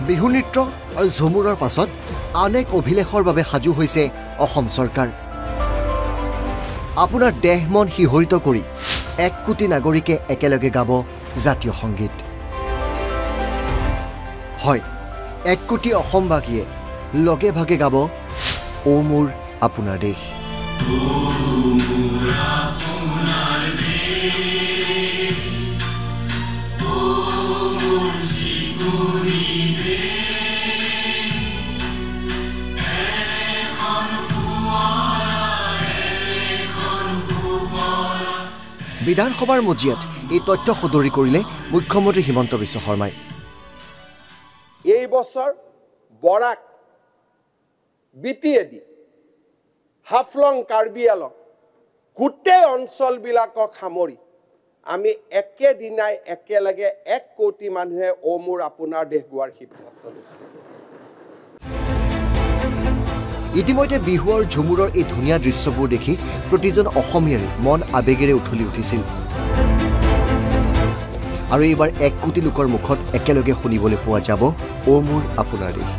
বিহু নৃত্য আৰু ঝুমুৰৰ পাছত অনেক অভিলেখৰ বাবে সাজু হৈছে অসম চৰকাৰ আপোনাৰ দেহ মন হিহৰিত কৰি 1 কোটি নাগৰিকে একেলগে গাব জাতীয় সংগীত হয় 1 কোটি অসমবাসীয়ে লগে ভাগে গাব ও মোৰ আপোনাৰ দেশ বিধানসভাৰ মজিয়াত এই তথ্য সদৰি কৰিলে মুখ্যমন্ত্ৰী হিমন্ত বিশ্ব শৰ্মাই এই বছৰ বৰাক বিটিএডি হাফলং কাৰ্বি আলং গোটেই অঞ্চলবিলাকক সামৰি আমি একেদিনাই একেলগে 1 কোটি মানুহে ও মোৰ আপোনাৰ দেশ গোৱাৰ সিদ্ধান্ত লৈছো ইতিমধ্যে বিহু আৰু ঝুমুৰৰ এই ধুনীয়া দৃশ্যবোৰ দেখি প্ৰতিজন অসমীয়াৰ মন আবেগেৰে উঠলি উঠিছিল আৰু এইবাৰ 1 কোটি লোকৰ মুখত একেলগে শুনিবলৈ পোৱা যাব ও মোৰ আপোনাৰ দেশ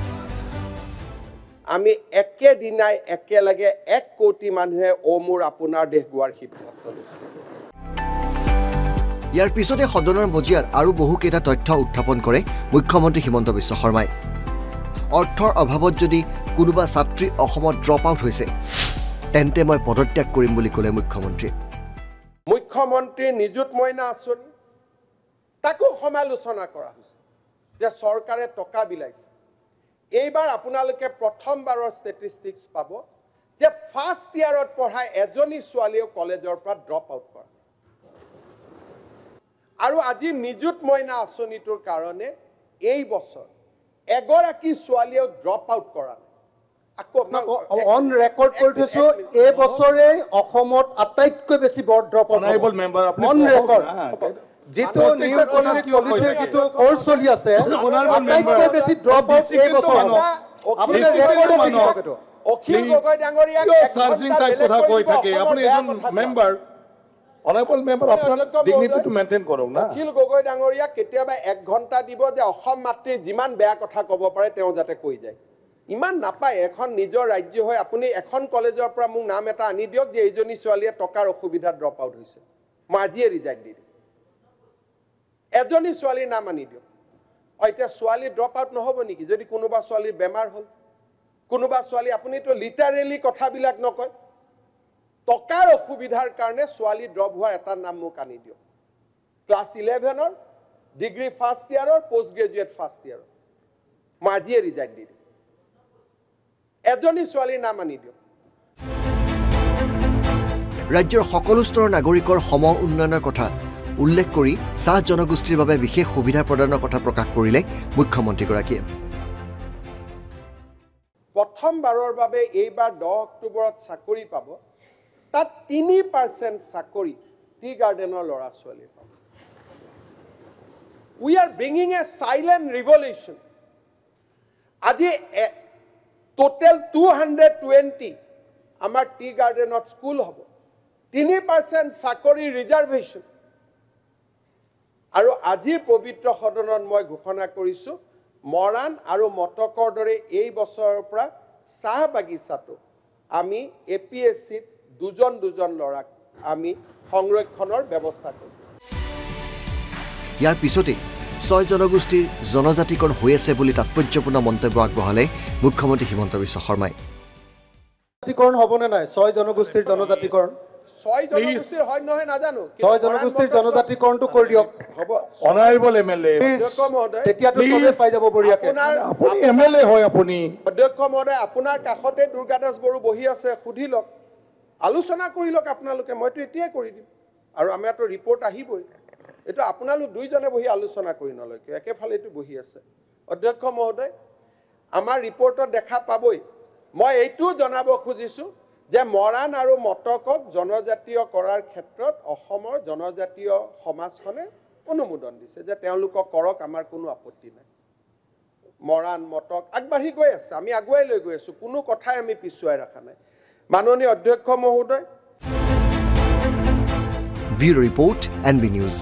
আমি একেদিনাই একেলগে 1 কোটি মানুহে ও মোৰ আপোনাৰ দেশ গোৱাৰ সিদ্ধান্ত লৈছো ইয়াৰ পিছতে সদনৰ মজিয়াত আৰু বহু কেইটা তথ্য উত্থাপন কৰে মুখ্যমন্ত্ৰী হিমন্ত বিশ্ব শৰ্মাই অৰ্থৰ অভাৱত যদি কোনোবা ছাত্ৰী অসমত ড্ৰপ আউট হৈছে তেন্তে মই পদত্যাগ কৰিম বুলি ক'লে মুখ্যমন্ত্ৰী নিযুত মইনা আঁচনি তাকো সমালোচনা কৰা হৈছে যে চৰকাৰে টকা বিলাইছে এইবাৰ আপোনালোকে প্ৰথমবাৰৰ ষ্টেটিষ্টিক্স পাব যে ফাৰ্ষ্ট ইয়াৰত পঢ়া এজনী ছোৱালীও কলেজৰ পৰা ড্ৰপ আউট কৰে আৰু আজি নিযুত মইনা আঁচনিটোৰ কাৰণে এই বছৰ এগৰাকী ছোৱালীও ড্ৰপ আউট কৰা অন ৰেকৰ্ড কৰি থৈছো এই বছৰে অসমত আটাইতকৈ বেছি বৰ ড্ৰপ আউট অন ৰেকৰ্ড যেটো নিউ ইকোনমিক পলিচিৰ যেটো কোৰ্স চলি আছে আটাইতকৈ বেছি ড্ৰপ আউট এই বছৰ আপুনি ৰেকৰ্ড কৰিছে অখিল গগৈ ডাঙৰীয়া চাৰ্জিং টাইপ কথা কৈ থাকে আপুনি এজন মেম্বাৰ অনাৰেবল মেম্বাৰ আপোনাৰ ডিগনিটিটো মেইনটেইন কৰক না অখিল গগৈ ডাঙৰীয়া কেতিয়াবা 1 ঘণ্টা দিব যে অসম মাতৃৰ যিমান বেয়া কথা ক'ব পাৰে তেওঁ যাতে কৈ যায় ইমান নাপায় এখন নিজৰ ৰাজ্য হৈ আপুনি এখন কলেজৰ পৰা মোক নাম এটা আনি দিয়ক যে এইজনী ছোৱালীয়ে টকাৰ অসুবিধাত ড্ৰপ আউট হৈছে মই আজিয়ে ৰিজাইন দি দিম এজনী ছোৱালীৰ নাম আনি দিয়ক এতিয়া ছোৱালী ড্ৰপ আউট নহ'ব নেকি যদি কোনোবা ছোৱালীৰ বেমাৰ হ'ল কোনোবা ছোৱালী আপুনিতো লিটাৰেলি কথাবিলাক নকয় টকাৰ অসুবিধাৰ কাৰণে ছোৱালী ড্ৰপ হোৱাৰ এটা নাম মোক আনি দিয়ক ক্লাছ 11ৰ ডিগ্ৰী ফাৰ্ষ্ট ইয়াৰৰ পোষ্ট গ্ৰেজুৱেট ফাৰ্ষ্ট ইয়াৰৰ মই আজিয়ে ৰিজাইন দি দিম এজনী ছোৱালীৰ নাম আনি দিয়ক ৰাজ্যৰ সকলো স্তৰৰ নাগৰিকৰ সম উন্নয়নৰ কথা উল্লেখ কৰি চাহ জনগোষ্ঠীৰ বাবে বিশেষ সুবিধা প্ৰদানৰ কথা প্ৰকাশ কৰিলে মুখ্যমন্ত্ৰীগৰাকীয়ে প্ৰথমবাৰৰ বাবে এইবাৰ 10 অক্টোবৰত চাকৰি পাব তাত 3% চাকৰি টি গাৰ্ডেনৰ ল'ৰা ছোৱালী পাব we are bringing a silent revolution আজি টোটেল 220 আমাৰ টি গাৰ্ডেনত স্কুল হ'ব 3% চাকৰি ৰিজাৰ্ভেশ্যন আৰু আজিৰ পবিত্ৰ সদনত মই ঘোষণা কৰিছো মৰাণ আৰু মটকৰ দৰে এই বছৰৰ পৰা চাহ বাগিচাটো আমি এপিএসসিত দুজন ল'ৰাক আমি সংৰক্ষণৰ ব্যৱস্থা কৰিম ইয়াৰ পিছতে 6 জনগোষ্ঠীৰ জনজাতিকৰণ হৈ আছে বুলি তাৎপৰ্যপূৰ্ণ মন্তব্য আগবঢ়ালে মুখ্যমন্ত্ৰী হিমন্ত বিশ্ব শৰ্মাই জনজাতিকৰণ হ'বনে নাই 6 জনগোষ্ঠীৰ জনজাতিকৰণ 6 জনগোষ্ঠীৰ হয় নহয় নাজানো 6 জনগোষ্ঠীৰ জনজাতিকৰণটো কৰি দিয়ক হ'ব অনাৰেবল এমএলএ অধ্যক্ষ মহোদয় তেতিয়াতো চবে পাই যাব বঢ়িয়াকে আপুনি এমএলএ হয় আপুনি অধ্যক্ষ মহোদয় আপোনাৰ কাষতে দুৰ্গাদাস বড়ো বহি আছে সুধি লওক আলোচনা কৰি লওক আপোনালোকে মইতো এতিয়াই কৰি দিম আৰু আমাৰতো ৰিপৰ্ট আহিবই এটা আপোনালোক দুইজনে বহি আলোচনা কৰি নলয় একেফালেটো বহি আছে অধ্যক্ষ মহোদয় আমাৰ ৰিপৰ্টত দেখা পাবই মই এইটো জনাব খুজিছো যে মৰাণ আৰু মটকক জনজাতীয় কৰাৰ ক্ষেত্ৰত অসমৰ জনজাতীয় সমাজখনে অনুমোদন দিছে যে তেওঁলোকক কৰক আমাৰ কোনো আপত্তি নাই মৰাণ মটক আগবাঢ়ি গৈ আছে আমি আগুৱাই লৈ গৈ আছো কোনো কথাই আমি পিছুৱাই ৰাখা নাই মাননীয় অধ্যক্ষ মহোদয় ব্যুৰো ৰিপৰ্ট এনবি নিউজ